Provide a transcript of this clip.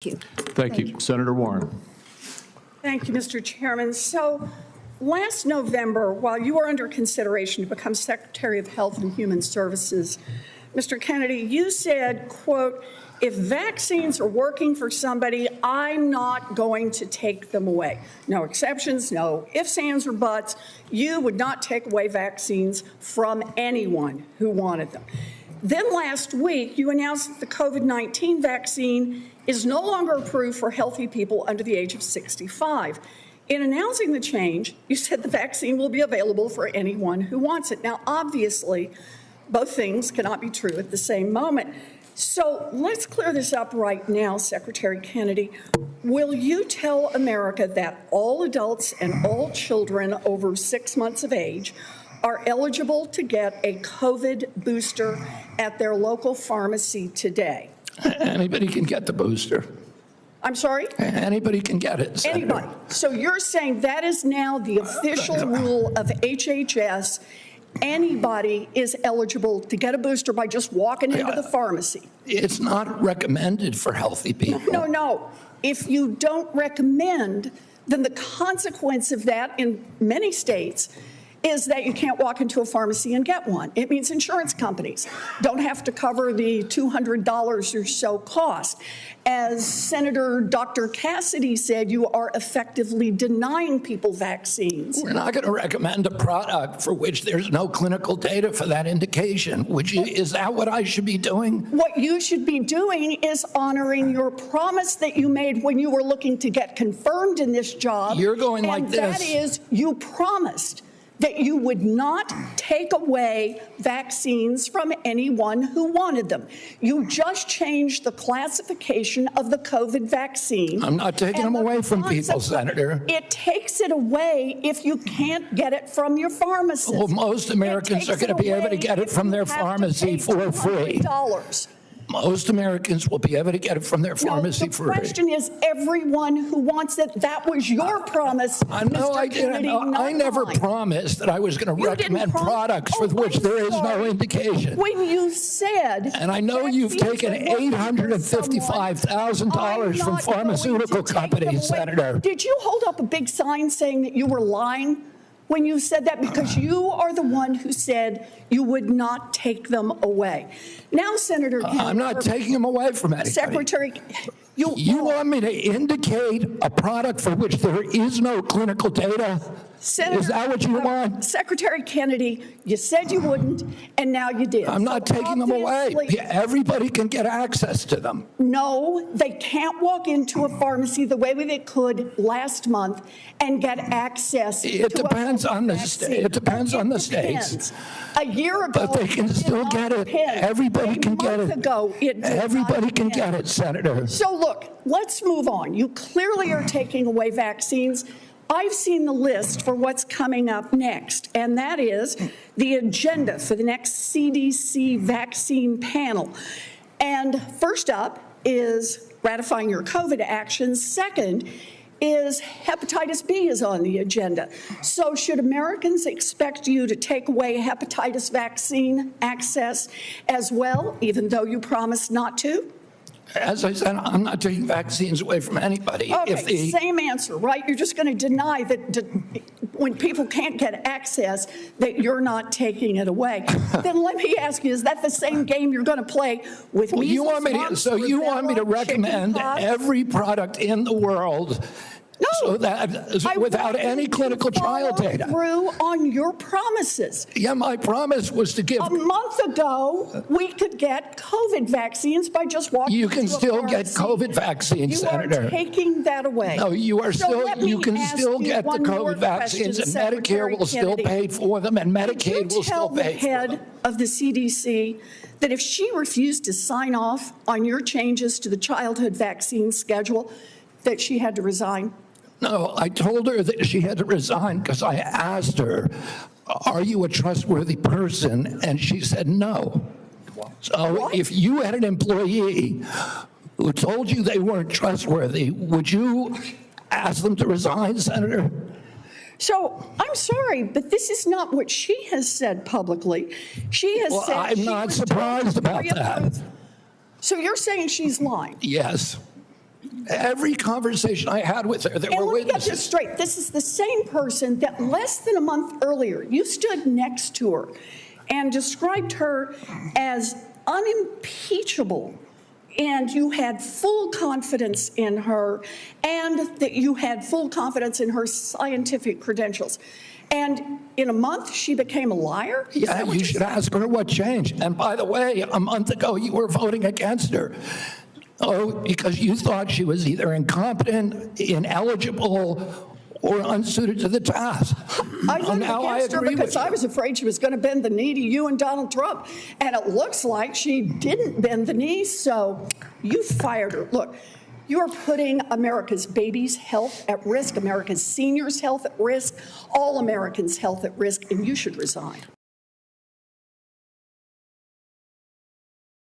Thank you. Thank you. Senator Warren. Thank you, Mr. Chairman. So last November, while you were under consideration to become Secretary of Health and Human Services, Mr. Kennedy, you said, quote, if vaccines are working for somebody, I'm not going to take them away. No exceptions, no ifs, ands, or buts. You would not take away vaccines from anyone who wanted them. Then last week, you announced that the COVID-19 vaccine is no longer approved for healthy people under the age of 65. In announcing the change, you said the vaccine will be available for anyone who wants it. Now, obviously, both things cannot be true at the same moment. So let's clear this up right now, Secretary Kennedy. Will you tell America that all adults and all children over 6 months of age are eligible to get a COVID booster at their local pharmacy today? Anybody can get the booster. I'm sorry? Anybody can get it, Senator. Anybody. So you're saying that is now the official rule of HHS. Anybody is eligible to get a booster by just walking into the pharmacy. It's not recommended for healthy people. No. If you don't recommend, then the consequence of that in many states is that you can't walk into a pharmacy and get one. It means insurance companies don't have to cover the $200 or so cost. As Senator Dr. Cassidy said, you are effectively denying people vaccines. We're not going to recommend a product for which there's no clinical data for that indication. Is that what I should be doing? What you should be doing is honoring your promise that you made when you were looking to get confirmed in this job. You're going like this. And that is, you promised that you would not take away vaccines from anyone who wanted them. You just changed the classification of the COVID vaccine. I'm not taking them away from people, Senator. It takes it away if you can't get it from your pharmacist. Well, most Americans are going to be able to get it from their pharmacy for free. Most Americans will be able to get it from their pharmacy for free. The question is everyone who wants it. That was your promise, Mr. Kennedy, I never promised that I was going to recommend products for which there is no indication. When you said... And I know you've taken $855,000 from pharmaceutical companies, Senator. Did you hold up a big sign saying that you were lying when you said that? Because you are the one who said you would not take them away. Now, Senator Kennedy, I'm not taking them away from anybody. Secretary, you want me to indicate a product for which there is no clinical data? Senator, is that what you want? Secretary Kennedy, you said you wouldn't, and now you did. I'm not taking them away. Everybody can get access to them. No, they can't walk into a pharmacy the way they could last month and get access to it depends on the state. It depends on the states. A year ago, but they can still get it. Everybody can get it. Everybody can get it, Senator. So look, let's move on. You clearly are taking away vaccines. I've seen the list for what's coming up next, and that is the agenda for the next CDC vaccine panel. And first up is ratifying your COVID actions. Second is hepatitis B is on the agenda. So should Americans expect you to take away hepatitis vaccine access as well, even though you promised not to? As I said, I'm not taking vaccines away from anybody. Okay, same answer, right? You're just going to deny that when people can't get access, that you're not taking it away. Then let me ask you, is that the same game you're going to play with me? You want me to recommend every product in the world? No, so that without any clinical trial data. Through on your promises. Yeah, my promise was to give. A month ago, we could get COVID vaccines by just walking. You can still get COVID vaccines, Senator. You are taking that away. No, you are still. You can still get the COVID vaccines, and Medicare will still pay for them, and Medicaid will still pay for them. Tell the head of the CDC that if she refused to sign off on your changes to the childhood vaccine schedule, that she had to resign. No, I told her that she had to resign because I asked her, are you a trustworthy person? And she said no. So if you had an employee who told you they weren't trustworthy, would you ask them to resign, Senator? So I'm sorry, but this is not what she has said publicly. She has said I'm not surprised about that. So you're saying she's lying? Yes. Every conversation I had with her, there And were let me get this witnesses. straight. This is the same person that less than a month earlier, you stood next to her and described her as unimpeachable, and you had full confidence in her, and that you had full confidence in her scientific credentials. And in a month, she became a liar? Is Yeah, that what you you're should saying? ask her what changed. And by the way, a month ago, you were voting against her. Oh, because you thought she was either incompetent, ineligible, or unsuited to the task. I voted Now I against her agree because with I you. was afraid she was going to bend the knee to you and Donald Trump. And it looks like she didn't bend the knee, so you fired her. Look, you're putting America's babies' health at risk, America's seniors' health at risk, all Americans' health at risk, and you should resign.